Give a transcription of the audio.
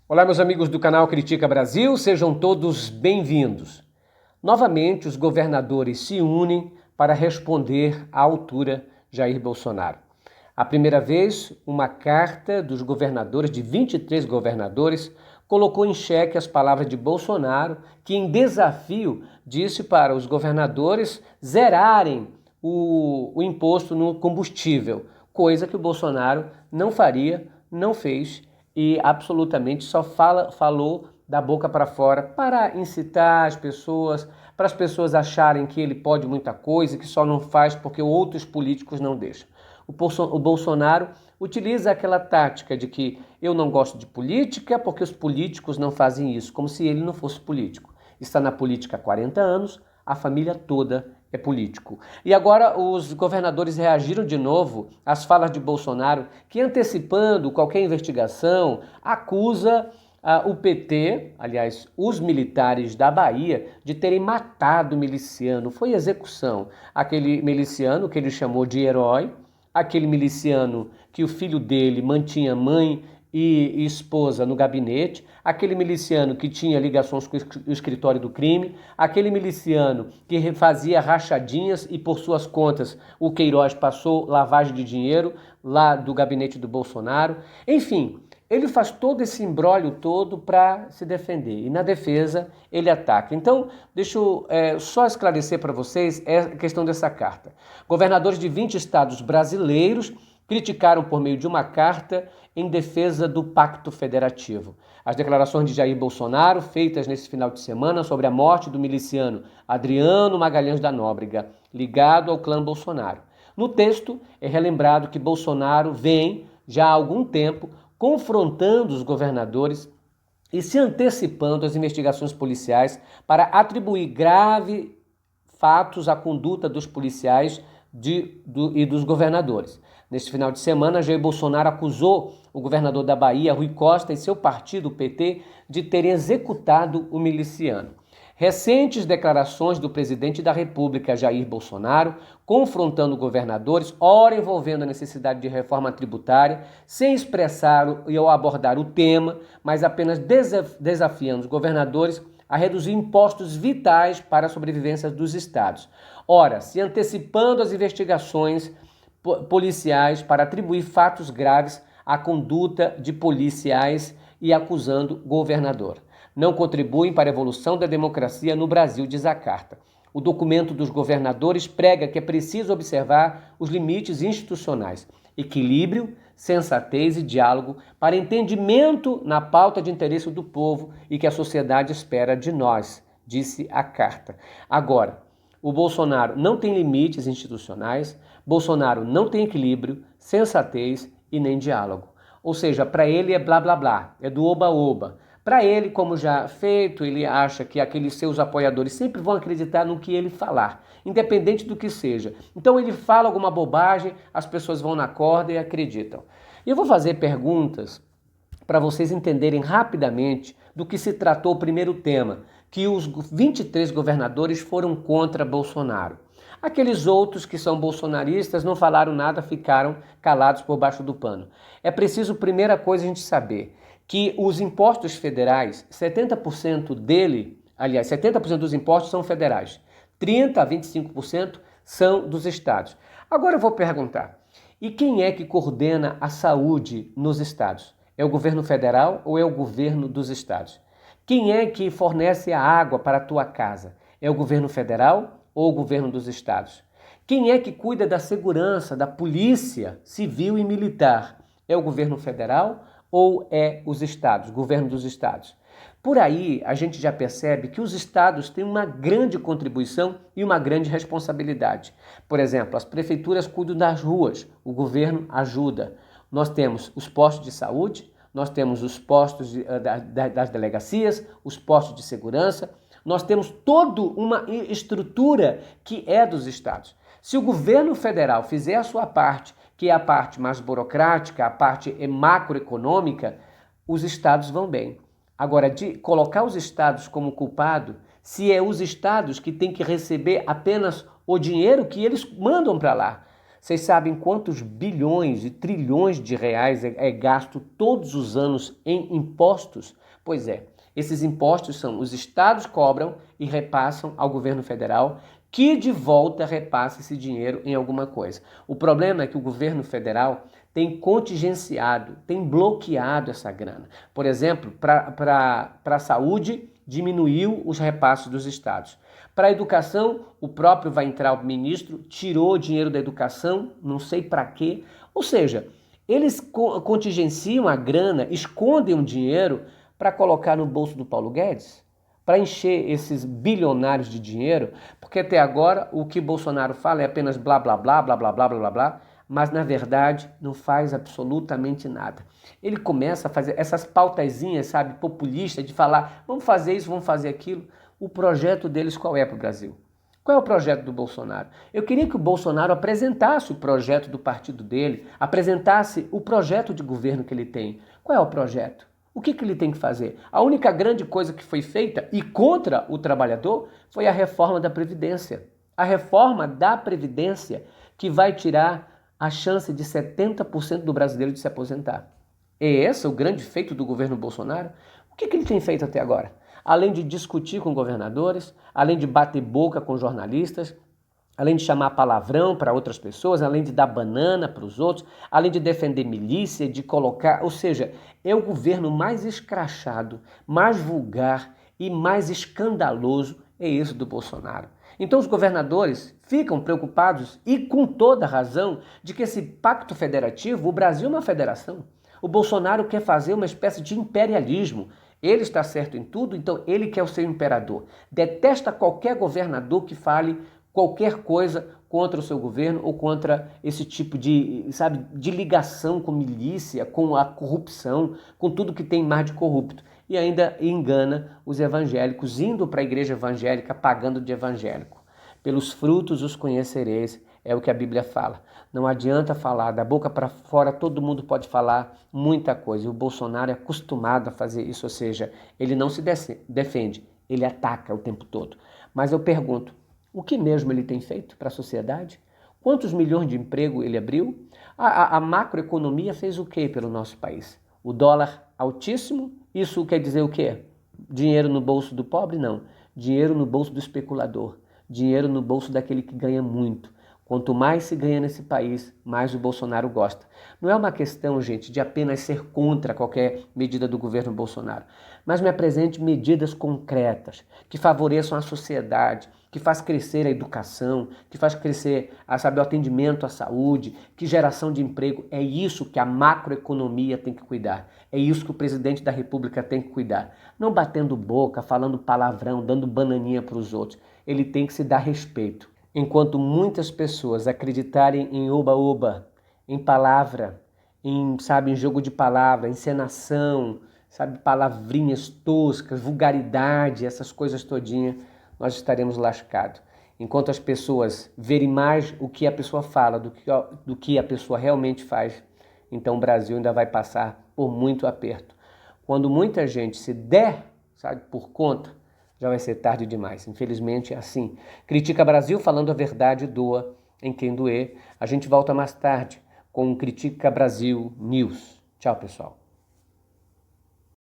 Olá, meus amigos do canal Critica Brasil, sejam todos bem-vindos. Novamente, os governadores se unem para responder à altura Jair Bolsonaro. A primeira vez, uma carta dos governadores, de 23 governadores, colocou em xeque as palavras de Bolsonaro, que em desafio disse para os governadores zerarem o imposto no combustível, coisa que o Bolsonaro não faria, não fez e absolutamente só falou da boca para fora para incitar as pessoas, para as pessoas acharem que ele pode muita coisa e que só não faz porque outros políticos não deixam. O Bolsonaro utiliza aquela tática de que eu não gosto de política porque os políticos não fazem isso, como se ele não fosse político. Está na política há 40 anos, a família toda é político. E agora os governadores reagiram de novo às falas de Bolsonaro, que antecipando qualquer investigação, acusa o PT, aliás, os militares da Bahia, de terem matado o miliciano. Foi execução. Aquele miliciano que ele chamou de herói, aquele miliciano que o filho dele mantinha mãe e esposa no gabinete, aquele miliciano que tinha ligações com o escritório do crime, aquele miliciano que fazia rachadinhas e por suas contas o Queiroz passou lavagem de dinheiro lá do gabinete do Bolsonaro. Enfim, ele faz todo esse imbróglio todo para se defender e na defesa ele ataca. Então, deixa eu só esclarecer para vocês a questão dessa carta. Governadores de 20 estados brasileiros criticaram por meio de uma carta em defesa do Pacto Federativo. As declarações de Jair Bolsonaro, feitas nesse final de semana sobre a morte do miliciano Adriano Magalhães da Nóbrega, ligado ao clã Bolsonaro. No texto é relembrado que Bolsonaro vem, já há algum tempo, confrontando os governadores e se antecipando às investigações policiais para atribuir graves fatos à conduta dos policiais e dos governadores. Neste final de semana, Jair Bolsonaro acusou o governador da Bahia, Rui Costa, e seu partido, o PT, de terem executado o miliciano. Recentes declarações do presidente da República, Jair Bolsonaro, confrontando governadores, ora envolvendo a necessidade de reforma tributária, sem expressar ou abordar o tema, mas apenas desafiando os governadores a reduzir impostos vitais para a sobrevivência dos estados. Ora, se antecipando as investigações policiais para atribuir fatos graves à conduta de policiais e acusando governador. Não contribuem para a evolução da democracia no Brasil, diz a carta. O documento dos governadores prega que é preciso observar os limites institucionais, equilíbrio, sensatez e diálogo para entendimento na pauta de interesse do povo e que a sociedade espera de nós, disse a carta. Agora, o Bolsonaro não tem limites institucionais, Bolsonaro não tem equilíbrio, sensatez e nem diálogo. Ou seja, para ele é blá blá blá, é do oba-oba. Para ele, como já feito, ele acha que aqueles seus apoiadores sempre vão acreditar no que ele falar, independente do que seja. Então ele fala alguma bobagem, as pessoas vão na corda e acreditam. E eu vou fazer perguntas para vocês entenderem rapidamente do que se tratou o primeiro tema, que os 23 governadores foram contra Bolsonaro. Aqueles outros que são bolsonaristas não falaram nada, ficaram calados por baixo do pano. É preciso, primeira coisa, a gente saber que os impostos federais, 70% aliás, 70% dos impostos são federais, 30% a 25% são dos estados. Agora eu vou perguntar, e quem é que coordena a saúde nos estados? É o governo federal ou é o governo dos estados? Quem é que fornece a água para a tua casa? É o governo federal ou o governo dos estados? Quem é que cuida da segurança, da polícia civil e militar? É o governo federal ou é os estados, governo dos estados? Por aí a gente já percebe que os estados têm uma grande contribuição e uma grande responsabilidade. Por exemplo, as prefeituras cuidam das ruas, o governo ajuda. Nós temos os postos de saúde, nós temos os postos das delegacias, os postos de segurança, nós temos toda uma estrutura que é dos estados. Se o governo federal fizer a sua parte, que é a parte mais burocrática, a parte macroeconômica, os estados vão bem. Agora, de colocar os estados como culpado, se é os estados que têm que receber apenas o dinheiro que eles mandam para lá, Vocês sabem quantos bilhões e trilhões de reais é gasto todos os anos em impostos? Pois é, esses impostos são os estados cobram e repassam ao governo federal, que de volta repassa esse dinheiro em alguma coisa. O problema é que o governo federal tem contingenciado, tem bloqueado essa grana. Por exemplo, para a saúde, diminuiu os repasses dos estados. Para a educação, o próprio vai entrar o ministro, tirou dinheiro da educação, não sei para quê. Ou seja, eles contingenciam a grana, escondem o dinheiro para colocar no bolso do Paulo Guedes, para encher esses bilionários de dinheiro, porque até agora o que Bolsonaro fala é apenas blá, blá, blá, blá, blá, blá, blá, blá, blá, mas na verdade não faz absolutamente nada. Ele começa a fazer essas pautazinhas, sabe, populistas, de falar, vamos fazer isso, vamos fazer aquilo. O projeto deles qual é para o Brasil? Qual é o projeto do Bolsonaro? Eu queria que o Bolsonaro apresentasse o projeto do partido dele, apresentasse o projeto de governo que ele tem. Qual é o projeto? O que ele tem que fazer? A única grande coisa que foi feita e contra o trabalhador foi a reforma da Previdência. A reforma da Previdência que vai tirar a chance de 70% do brasileiro de se aposentar. É esse o grande feito do governo Bolsonaro? O que ele tem feito até agora? Além de discutir com governadores, além de bater boca com jornalistas, além de chamar palavrão para outras pessoas, além de dar banana para os outros, além de defender milícia, de colocar... Ou seja, é o governo mais escrachado, mais vulgar e mais escandaloso, é esse do Bolsonaro. Então os governadores ficam preocupados, e com toda razão, de que esse pacto federativo, o Brasil é uma federação. O Bolsonaro quer fazer uma espécie de imperialismo. Ele está certo em tudo, então ele quer o seu imperador. Detesta qualquer governador que fale qualquer coisa contra o seu governo ou contra esse tipo de, sabe, de ligação com milícia, com a corrupção, com tudo que tem mais de corrupto. E ainda engana os evangélicos, indo para a igreja evangélica, pagando de evangélico. Pelos frutos os conhecereis, é o que a Bíblia fala. Não adianta falar, da boca para fora todo mundo pode falar muita coisa. E o Bolsonaro é acostumado a fazer isso, ou seja, ele não se defende, ele ataca o tempo todo. Mas eu pergunto, o que mesmo ele tem feito para a sociedade? Quantos milhões de emprego ele abriu? A macroeconomia fez o que pelo nosso país? O dólar altíssimo, isso quer dizer o quê? Dinheiro no bolso do pobre? Não. Dinheiro no bolso do especulador. Dinheiro no bolso daquele que ganha muito. Quanto mais se ganha nesse país, mais o Bolsonaro gosta. Não é uma questão, gente, de apenas ser contra qualquer medida do governo Bolsonaro, mas me apresente medidas concretas que favoreçam a sociedade, que faz crescer a educação, que faz crescer o atendimento à saúde, que geração de emprego. É isso que a macroeconomia tem que cuidar. É isso que o presidente da República tem que cuidar. Não batendo boca, falando palavrão, dando bananinha para os outros. Ele tem que se dar respeito. Enquanto muitas pessoas acreditarem em oba-oba, em palavra, em jogo de palavra, encenação, palavrinhas toscas, vulgaridade, essas coisas todinhas, nós estaremos lascados. Enquanto as pessoas verem mais o que a pessoa fala do que a pessoa realmente faz, então o Brasil ainda vai passar por muito aperto. Quando muita gente se der, por conta, já vai ser tarde demais. Infelizmente é assim. Critica Brasil, falando a verdade, doa em quem doer. A gente volta mais tarde com o Critica Brasil News. Tchau, pessoal.